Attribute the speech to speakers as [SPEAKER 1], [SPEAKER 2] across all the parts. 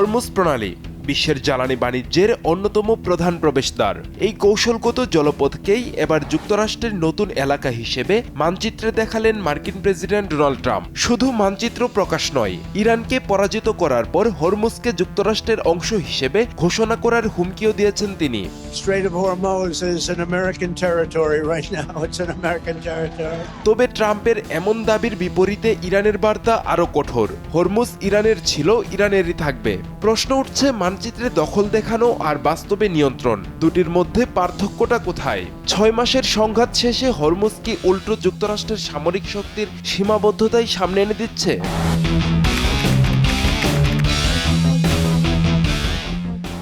[SPEAKER 1] Hormuz প্রণালী বিশ্বের জ্বালানি বাণিজ্যের অন্যতম প্রধান প্রবেশদ্বার। এই কৌশলগত জলপথকেই এবার যুক্তরাষ্ট্রের নতুন এলাকা হিসেবে মানচিত্রে দেখালেন মার্কিন প্রেসিডেন্ট ডোনাল্ড ট্রাম্প। শুধু মানচিত্র প্রকাশ নয়, ইরানকে পরাজিত করার পর হরমুজকে যুক্তরাষ্ট্রের অংশ হিসেবে ঘোষণা করার হুমকিও দিয়েছেন তিনি। তবে ট্রাম্পের এমন দাবির বিপরীতে ইরানের বার্তা আরও কঠোর। হরমুজ ইরানের ছিল, ইরানেরই থাকবে। প্রশ্ন উঠছে, মানচিত্রে দখল দেখানো আর বাস্তবে নিয়ন্ত্রণ, দুটির মধ্যে পার্থক্যটা কোথায়? 6 মাসের সংঘাত শেষে হরমুজ কি উল্টো যুক্তরাষ্ট্রের সামরিক শক্তির সীমাবদ্ধতাই সামনে এনে দিচ্ছে?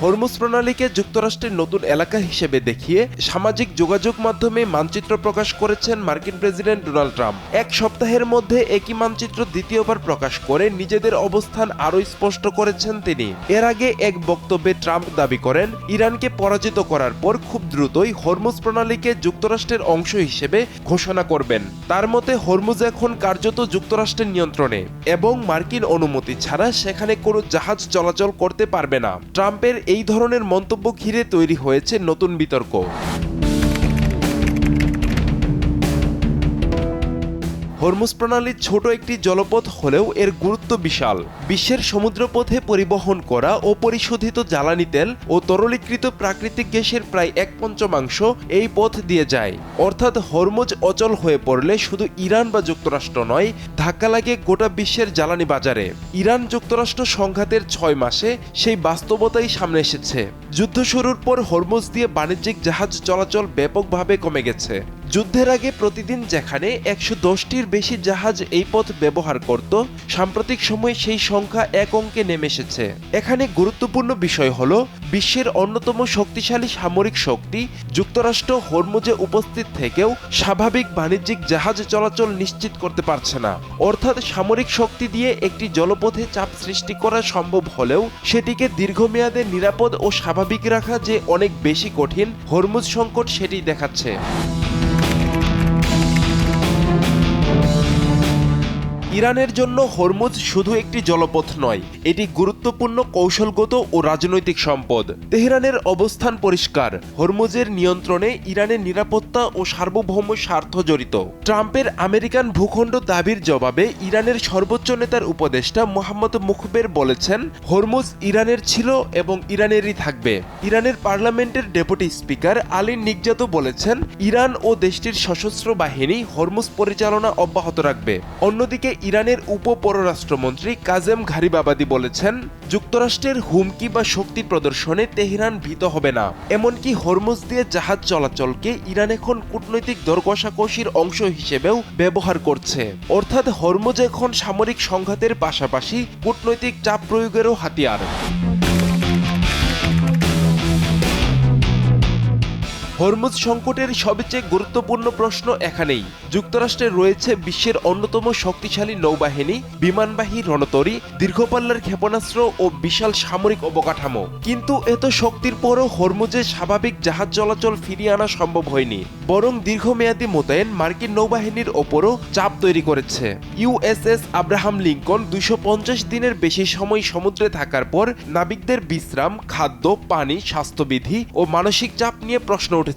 [SPEAKER 1] হরমুজ প্রণালীকে যুক্তরাষ্ট্রের নতুন এলাকা হিসেবে দেখিয়ে সামাজিক যোগাযোগ মাধ্যমে মানচিত্র প্রকাশ করেছেন মার্কিন প্রেসিডেন্ট ডোনাল্ড ট্রাম্প। এক সপ্তাহের মধ্যে একই মানচিত্র দ্বিতীয়বার প্রকাশ করে নিজেদের অবস্থান আরও স্পষ্ট করেছেন তিনি। এর আগে এক বক্তব্যে ট্রাম্প দাবি করেন, ইরানকে পরাজিত করার পর খুব দ্রুতই হরমুজ প্রণালীকে যুক্তরাষ্ট্রের অংশ হিসেবে ঘোষণা করবেন। তার মতে হরমুজ এখন কার্যত যুক্তরাষ্ট্রের নিয়ন্ত্রণে এবং মার্কিন অনুমতি ছাড়া সেখানে কোনো জাহাজ চলাচল করতে পারবে না। ট্রাম্পের এই ধরনের মন্তব্য ঘিরে তৈরি হয়েছে নতুন বিতর্ক। হরমুজ প্রণালী ছোট একটি জলপথ হলেও এর গুরুত্ব বিশাল। বিশ্বের সমুদ্রপথে পরিবহন করা অপরিশোধিত জ্বালানি তেল ও তরলীকৃত প্রাকৃতিক গ্যাসের প্রায় 1/5 এই পথ দিয়ে যায়। অর্থাৎ হরমুজ অচল হয়ে পড়লে শুধু ইরান বা যুক্তরাষ্ট্র নয়, ধাক্কা লাগে গোটা বিশ্বের জ্বালানি বাজারে। ইরান যুক্তরাষ্ট্র সংঘাতের 6 মাসে সেই বাস্তবতাই সামনে এসেছে। যুদ্ধ শুরুর পর হরমুজ দিয়ে বাণিজ্যিক জাহাজ চলাচল ব্যাপকভাবে কমে গেছে। যুদ্ধের আগে প্রতিদিন যেখানে 110টির বেশি জাহাজ এই পথ ব্যবহার করত, সাম্প্রতিক সময়ে সেই সংখ্যা 1 অঙ্কে নেমে এসেছে। এখানে গুরুত্বপূর্ণ বিষয় হলো, বিশ্বের অন্যতম শক্তিশালী সামরিক শক্তি যুক্তরাষ্ট্র হরমুজে উপস্থিত থেকেও স্বাভাবিক বাণিজ্যিক জাহাজ চলাচল নিশ্চিত করতে পারছে না। অর্থাৎ সামরিক শক্তি দিয়ে একটি জলপথে চাপ সৃষ্টি করা সম্ভব হলেও সেটিকে দীর্ঘমেয়াদে নিরাপদ ও স্বাভাবিক রাখা যে অনেক বেশি কঠিন, হরমুজ সংকট সেটি দেখাচ্ছে। ইরানের জন্য হরমুজ শুধু একটি জলপথ নয়, এটি গুরুত্বপূর্ণ কৌশলগত ও রাজনৈতিক সম্পদ। তেহরানের অবস্থান পরিষ্কার, হরমুজের নিয়ন্ত্রণে ইরানের নিরাপত্তা ও সার্বভৌম স্বার্থ জড়িত। ট্রাম্পের আমেরিকান ভূখণ্ড দাবির জবাবে ইরানের সর্বোচ্চ নেতার উপদেষ্টা মোহাম্মদ মুখবের বলেছেন, হরমুজ ইরানের ছিল এবং ইরানেরই থাকবে। ইরানের পার্লামেন্টের ডেপুটি স্পিকার আলী নিকজাতও বলেছেন, ইরান ও দেশটির সশস্ত্র বাহিনী হরমুজ পরিচালনা অব্যাহত রাখবে। অন্যদিকে ইরানের উপপররাষ্ট্রমন্ত্রী কাজেম ঘারিবাবাদি বলেছেন, যুক্তরাষ্ট্রের হুমকি বা শক্তি প্রদর্শনে তেহরান ভীত হবে না। এমনকি হরমুজ দিয়ে জাহাজ চলাচলকে ইরান এখন কূটনৈতিক দর কষাকষির অংশ হিসেবেও ব্যবহার করছে। অর্থাৎ হরমুজ এখন সামরিক সংঘাতের পাশাপাশি কূটনৈতিক চাপ প্রয়োগেরও হাতিয়ার। হরমুজ সংকটের সবচেয়ে গুরুত্বপূর্ণ প্রশ্ন এখানেই। যুক্তরাষ্ট্রে রয়েছে বিশ্বের অন্যতম শক্তিশালী নৌবাহিনী, বিমানবাহী রণতরী, দীর্ঘপাল্লার ক্ষেপণাস্ত্র ও বিশাল সামরিক অবকাঠামো। কিন্তু এত শক্তির পরও হরমুজে স্বাভাবিক জাহাজ চলাচল ফিরিয়ে আনা সম্ভব হয়নি, বরং দীর্ঘমেয়াদী মোতায়েন মার্কিন নৌবাহিনীর ওপরও চাপ তৈরি করেছে। ইউএসএস আব্রাহাম লিঙ্কন 250 দিনের বেশি সময় সমুদ্রে থাকার পর নাবিকদের বিশ্রাম, খাদ্য, পানি, স্বাস্থ্যবিধি ও মানসিক চাপ নিয়ে প্রশ্ন উঠেছে।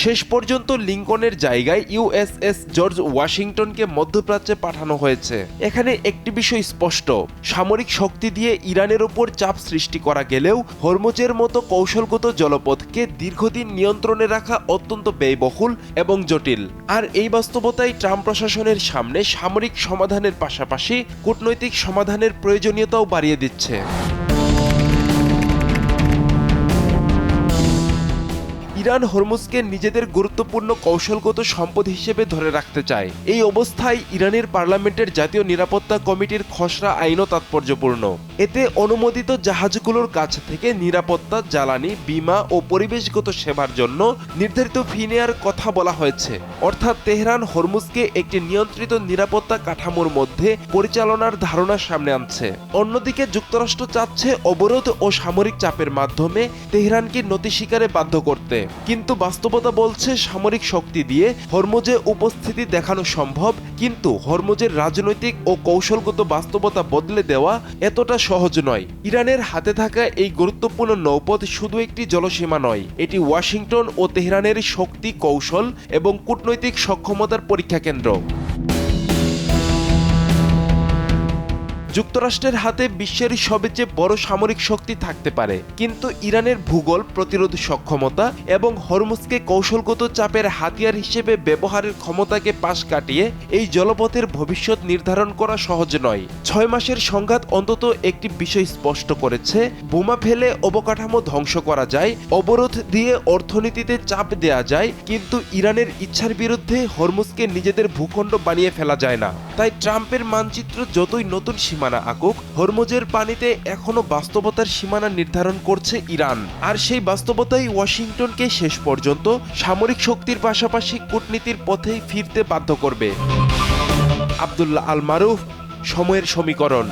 [SPEAKER 1] শেষ পর্যন্ত লিঙ্কনের জায়গায় ইউএসএস জর্জ ওয়াশিংটনকে মধ্যপ্রাচ্যে পাঠানো হয়েছে। এখানে একটি বিষয় স্পষ্ট, সামরিক শক্তি দিয়ে ইরানের ওপর চাপ সৃষ্টি করা গেলেও হরমুজের মতো কৌশলগত জলপথকে দীর্ঘদিন নিয়ন্ত্রণে রাখা অত্যন্ত ব্যয়বহুল এবং জটিল। আর এই বাস্তবতাই ট্রাম্প প্রশাসনের সামনে সামরিক সমাধানের পাশাপাশি কূটনৈতিক সমাধানের প্রয়োজনীয়তাও বাড়িয়ে দিচ্ছে। ইরান হরমুজকে নিজেদের গুরুত্বপূর্ণ কৌশলগত সম্পদ হিসেবে ধরে রাখতে চায়। এই অবস্থায় ইরানের পার্লামেন্টের জাতীয় নিরাপত্তা কমিটির খসড়া আইনও তাৎপর্যপূর্ণ। এতে অনুমোদিত জাহাজগুলোর কাছ থেকে নিরাপত্তা, জ্বালানি, বীমা ও পরিবেশগত সেবার জন্য নির্ধারিত ফি নেয়ার কথা বলা হয়েছে। অর্থাৎ তেহরান হরমুজকে একটি নিয়ন্ত্রিত নিরাপত্তা কাঠামোর মধ্যে পরিচালনার ধারণা সামনে আনছে। অন্যদিকে যুক্তরাষ্ট্র চাচ্ছে অবরোধ ও সামরিক চাপের মাধ্যমে তেহরানকে নতি স্বীকারে বাধ্য করতে। কিন্তু বাস্তবতা বলছে সামরিক শক্তি দিয়ে হরমুজে উপস্থিতি দেখানো সম্ভব, কিন্তু হরমুজের রাজনৈতিক ও কৌশলগত বাস্তবতা বদলে দেওয়া এতটা সহজ নয়। ইরানের হাতে থাকা এই গুরুত্বপূর্ণ নৌপথ শুধু একটি জলসীমা নয়, এটি ওয়াশিংটন ও তেহরানের শক্তি, কৌশল এবং কূটনৈতিক সক্ষমতার পরীক্ষা কেন্দ্র। যুক্তরাষ্ট্রের হাতে বিশ্বের সবচেয়ে বড় সামরিক শক্তি থাকতে পারে, কিন্তু ইরানের ভূগোল, প্রতিরোধ সক্ষমতা এবং হরমুজকে কৌশলগত চাপের হাতিয়ার হিসেবে ব্যবহারের ক্ষমতাকে পাশ কাটিয়ে এই জলপথের ভবিষ্যৎ নির্ধারণ করা সহজ নয়। 6 মাসের সংঘাত অন্তত একটি বিষয় স্পষ্ট করেছে: বোমা ফেলে অবকাঠামো ধ্বংস করা যায়, অবরোধ দিয়ে অর্থনীতিতে চাপ দেয়া যায়, কিন্তু ইরানের ইচ্ছার বিরুদ্ধে হরমুজকে নিজেদের ভূখণ্ড বানিয়ে ফেলা যায় না। তাই ট্রাম্পের মানচিত্র যতই নতুন সীমানা আঁকুক, হরমুজের পানিতে এখনো বাস্তবতার সীমানা নির্ধারণ করছে ইরান। আর সেই বাস্তবতাই ওয়াশিংটনকে শেষ পর্যন্ত সামরিক শক্তির পাশাপাশি কূটনীতির পথেই ফিরতে বাধ্য করবে। আব্দুল্লাহ আল মারুফ, সময়ের সমীকরণ।